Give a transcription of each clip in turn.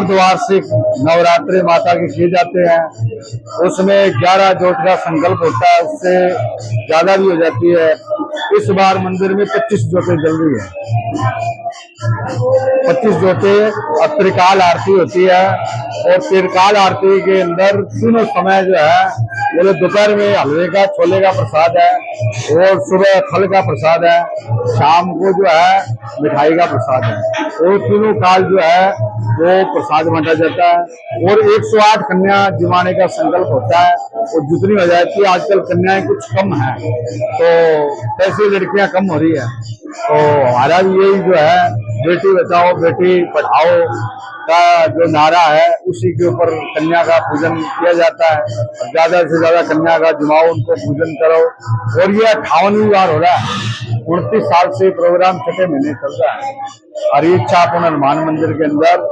अर्धवार्षिक नवरात्रि माता के किए जाते हैं। उसमें 11 जोत का संकल्प होता है, उससे ज्यादा भी हो जाती है। इस बार मंदिर में 25 जोतें जल रही है। 25 जोतें और त्रिकाल आरती होती है। और त्रिकाल आरती के अंदर तीनों समय जो है, बोले दोपहर में हलवे का छोले का प्रसाद है, और सुबह फल का प्रसाद है, शाम को जो है मिठाई का प्रसाद है। और तीनों काल जो है वो प्रसाद बांटा जाता है। और 108 कन्या जिमाने का संकल्प होता है। और जितनी हो जाती है, आजकल कन्याएं कुछ कम है, तो ऐसी लड़कियां कम हो रही है। तो हमारा भी यही जो है, बेटी बचाओ बेटी पढ़ाओ का जो नारा है, उसी के ऊपर कन्या का पूजन किया जाता है। ज्यादा से ज्यादा कन्या का जमाओ, उनको पूजन करो। और ये 58वीं बार हो रहा है। 29 साल से प्रोग्राम 6 महीने चल रहा है। और इच्छापुर हनुमान मंदिर के अंदर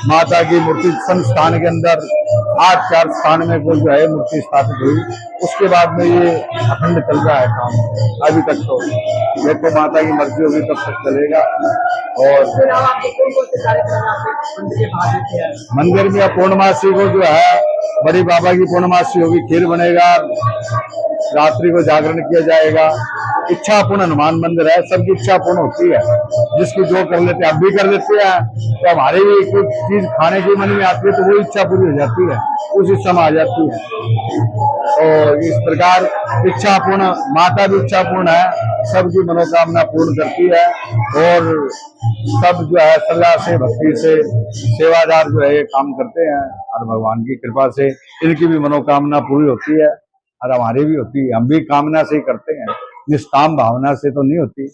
माता की मूर्ति संस्थान के अंदर 8 स्थान में को जो है मूर्ति स्थापित हुई। उसके बाद में ये अखंड चल रहा है काम अभी तक। तो देखो माता की मर्जी होगी तब तक चलेगा। और मंदिर में पूर्णमासी को जो है, बड़ी बाबा की पूर्णमासी होगी, खीर बनेगा, रात्रि को जागरण किया जाएगा। इच्छा पूर्ण हनुमान मंदिर है, सबकी इच्छा पूर्ण होती है। जिसकी जो कर लेते हैं, अब भी कर लेते हैं। तो हमारे भी कुछ चीज खाने की मन में आती है, तो वो इच्छा पूरी हो जाती है, उसी समय आ जाती है। तो इस प्रकार इच्छा पूर्ण माता भी इच्छा पूर्ण है, सबकी मनोकामना पूर्ण करती है। और सब जो है सलाह से भक्ति से सेवादार जो है ये काम करते हैं। और भगवान की कृपा से इनकी भी मनोकामना पूरी होती है, और हमारी भी होती है। हम भी कामना से ही करते हैं, निष्काम भावना से तो नहीं होती।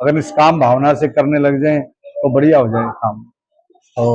अगर निष्काम भावना से करने लग जाए तो बढ़िया हो जाए काम।